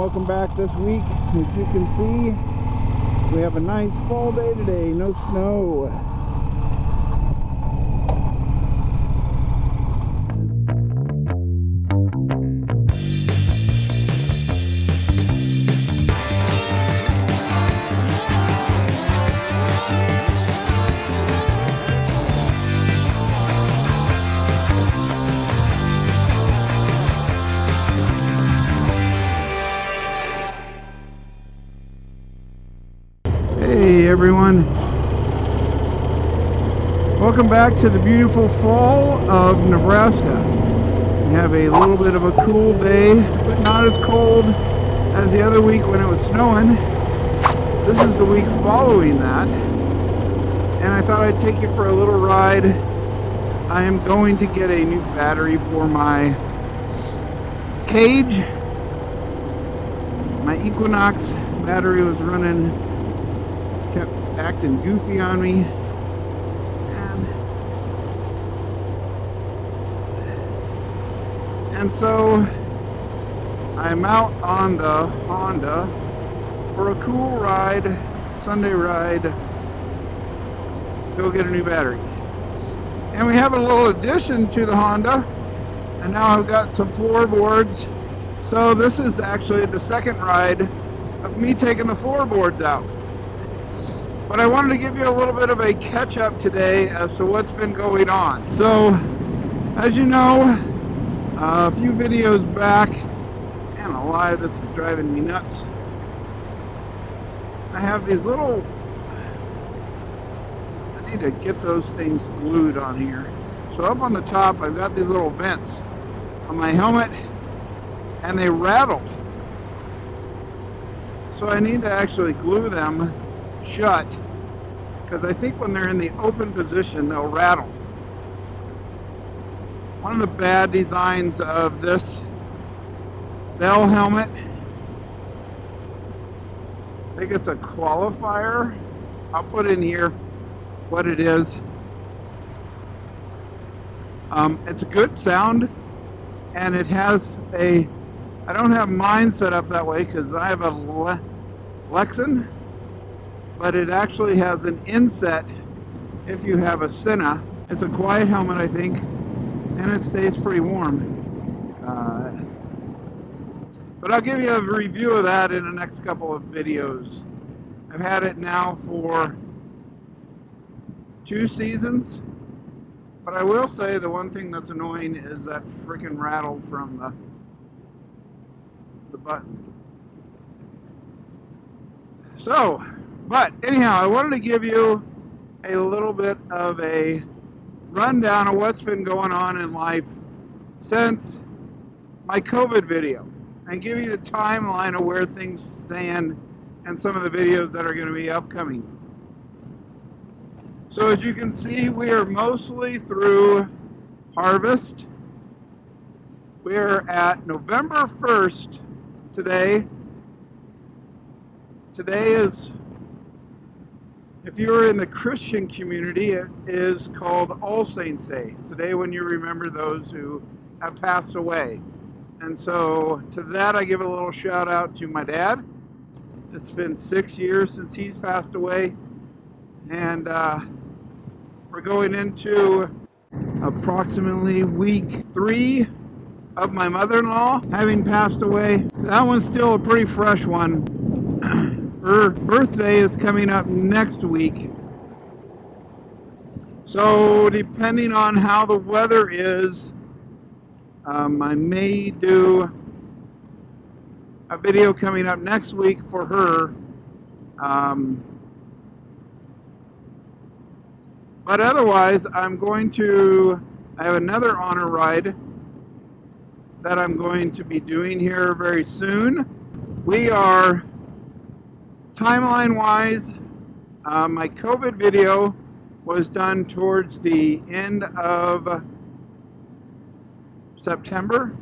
welcome back this week. As you can see, we have a nice fall day today, no snow. Hey everyone, welcome back to the beautiful fall of Nebraska. We have a little bit of a cool day, but not as cold as the other week when it was snowing. This is the week following that, and I thought I'd take you for a little ride. I am going to get a new battery for my cage. My Equinox battery was kept acting goofy on me, and so I'm out on the Honda for a cool ride, Sunday ride, go get a new battery. And we have a little addition to the Honda, and now I've got some floorboards. So this is actually the second ride of me taking the floorboards out. But I wanted to give you a little bit of a catch-up today as to what's been going on. So, as you know, a few videos back, and a lot of this is driving me nuts, I have these little, I need to get those things glued on here. So up on the top, I've got these little vents on my helmet, and they rattle. So I need to actually glue them shut, because I think when they're in the open position they'll rattle. One of the bad designs of this Bell helmet, I think it's a qualifier. I'll put in here what it is. It's a good sound, and it has a, I don't have mine set up that way because I have a Lexan, but it actually has an inset if you have a Senna. It's a quiet helmet, I think, and it stays pretty warm. But I'll give you a review of that in the next couple of videos. I've had it now for 2 seasons, but I will say the one thing that's annoying is that freaking rattle from the button. So, but anyhow, I wanted to give you a little bit of a rundown of what's been going on in life since my COVID video, and give you the timeline of where things stand and some of the videos that are going to be upcoming. So as you can see, we are mostly through harvest. We are at November 1st today. Today is, if you're in the Christian community, it is called All Saints Day. It's the day when you remember those who have passed away. And so to that I give a little shout out to my dad. It's been 6 years since he's passed away, and we're going into approximately week 3 of my mother-in-law having passed away. That one's still a pretty fresh one. Her birthday is coming up next week. So depending on how the weather is, I may do a video coming up next week for her. But otherwise, I have another honor ride that I'm going to be doing here very soon. We are, timeline-wise, my COVID video was done towards the end of September,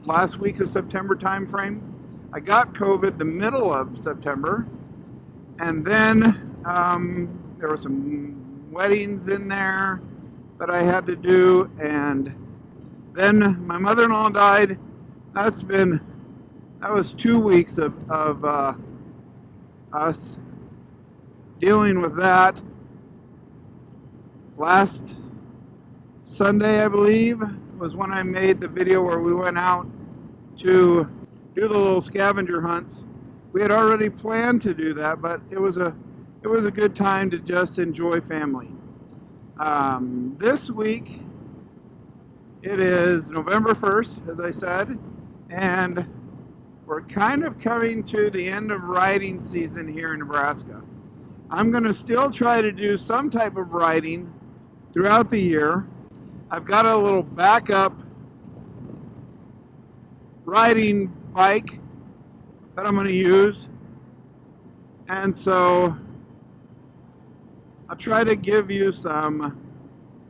last week of September time frame. I got COVID the middle of September, and then there were some weddings in there that I had to do, and then my mother-in-law died. That's been that was 2 weeks of us dealing with that. Last Sunday, I believe, was when I made the video where we went out to do the little scavenger hunts. We had already planned to do that, but it was a good time to just enjoy family. This week, it is November 1st, as I said, and we're kind of coming to the end of riding season here in Nebraska. I'm going to still try to do some type of riding throughout the year. I've got a little backup riding bike that I'm going to use, and so I'll try to give you some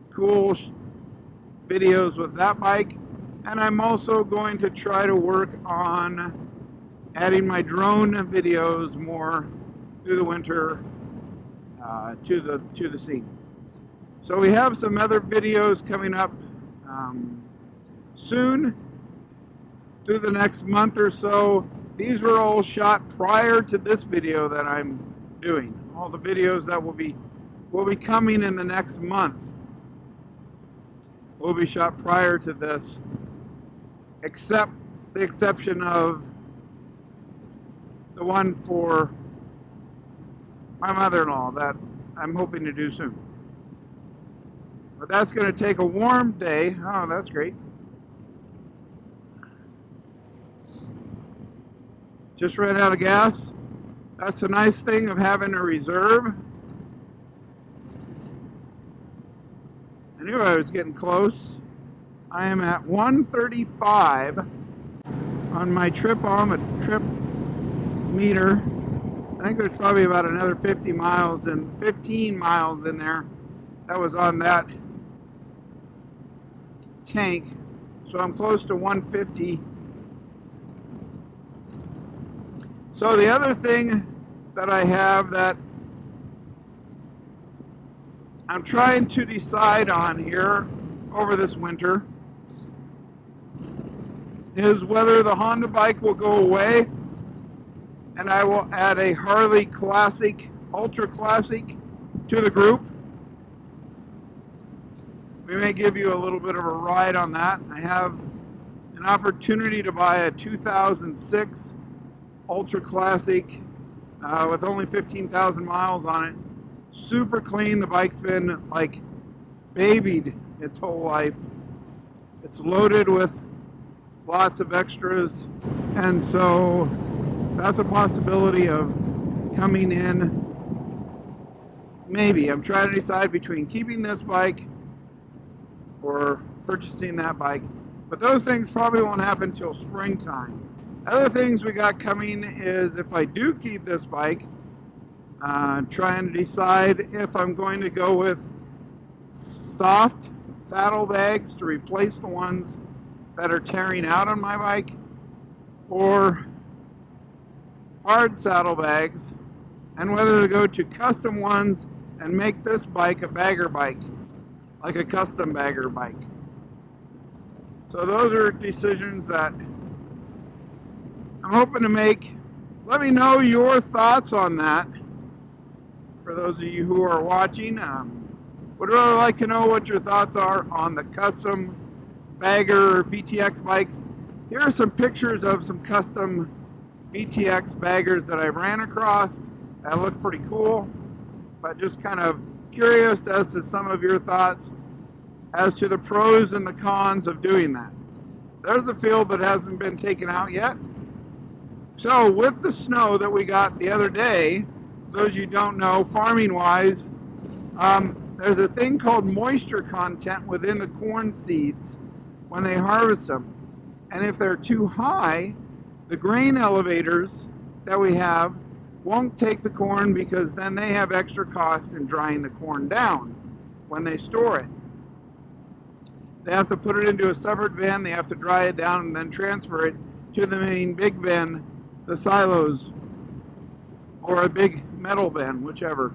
cool videos with that bike, and I'm also going to try to work on adding my drone videos more through the winter to the scene. So we have some other videos coming up soon through the next month or so. These were all shot prior to this video that I'm doing. All the videos that will be coming in the next month will be shot prior to this, except the exception of the one for my mother-in-law that I'm hoping to do soon. But that's going to take a warm day. Oh, that's great. Just ran out of gas. That's the nice thing of having a reserve. I knew I was getting close. I am at 135 on my trip meter. I think there's probably about another 15 miles in there that was on that tank. So I'm close to 150. So the other thing that I have that I'm trying to decide on here over this winter is whether the Honda bike will go away and I will add a Harley Classic, Ultra Classic to the group. We may give you a little bit of a ride on that. I have an opportunity to buy a 2006 Ultra Classic with only 15,000 miles on it. Super clean. The bike's been like babied its whole life. It's loaded with lots of extras, and so that's a possibility of coming in. Maybe I'm trying to decide between keeping this bike or purchasing that bike, but those things probably won't happen till springtime. Other things we got coming is if I do keep this bike, trying to decide if I'm going to go with soft saddlebags to replace the ones that are tearing out on my bike, or hard saddlebags, and whether to go to custom ones and make this bike a bagger bike, like a custom bagger bike. So those are decisions that I'm hoping to make. Let me know your thoughts on that. For those of you who are watching, would really like to know what your thoughts are on the custom bagger VTX bikes. Here are some pictures of some custom VTX baggers that I ran across that look pretty cool, but just kind of curious as to some of your thoughts as to the pros and the cons of doing that. There's a field that hasn't been taken out yet. So with the snow that we got the other day, those of you don't know, farming wise, there's a thing called moisture content within the corn seeds when they harvest them. And if they're too high, the grain elevators that we have won't take the corn, because then they have extra costs in drying the corn down when they store it. They have to put it into a separate bin, they have to dry it down, and then transfer it to the main big bin, the silos, or a big metal bin, whichever.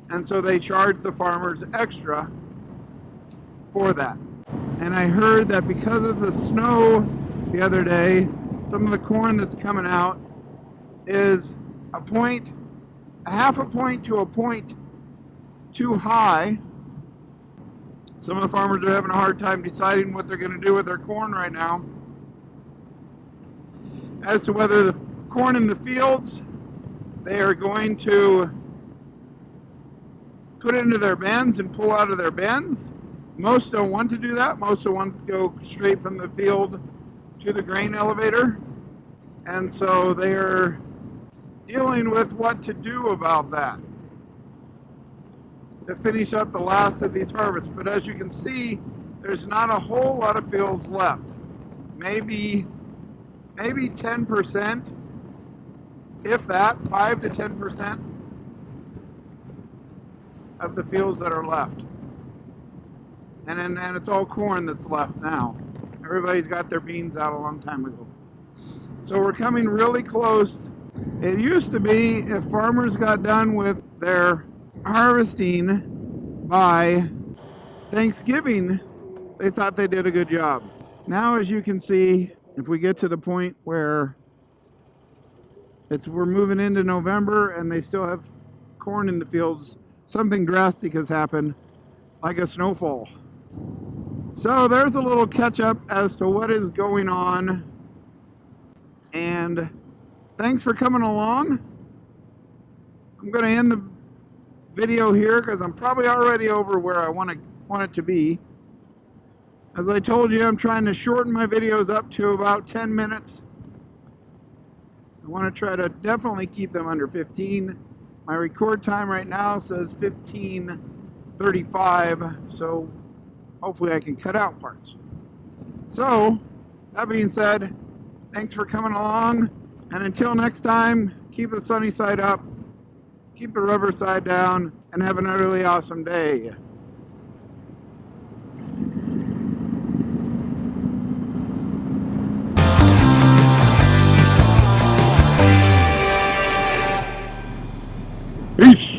And so they charge the farmers extra for that. And I heard that because of the snow the other day, some of the corn that's coming out is a half a point to a point too high. Some of the farmers are having a hard time deciding what they're going to do with their corn right now, as to whether the corn in the fields they are going to put into their bins and pull out of their bins. Most don't want to do that. Most don't want to go straight from the field to the grain elevator, and so they are dealing with what to do about that to finish up the last of these harvests. But as you can see, there's not a whole lot of fields left. Maybe 10%, if that, 5 to 10% of the fields that are left. And it's all corn that's left now. Everybody's got their beans out a long time ago. So we're coming really close. It used to be if farmers got done with their harvesting by Thanksgiving, they thought they did a good job. Now, as you can see, if we get to the point where we're moving into November and they still have corn in the fields, something drastic has happened, like a snowfall. So there's a little catch up as to what is going on, and thanks for coming along. I'm going to end the video here because I'm probably already over where I want it to be. As I told you, I'm trying to shorten my videos up to about 10 minutes. I want to try to definitely keep them under 15. My record time right now says 15:35, so hopefully I can cut out parts. So, that being said, thanks for coming along, and until next time, keep the sunny side up, keep the rubber side down, and have an utterly awesome day. Peace.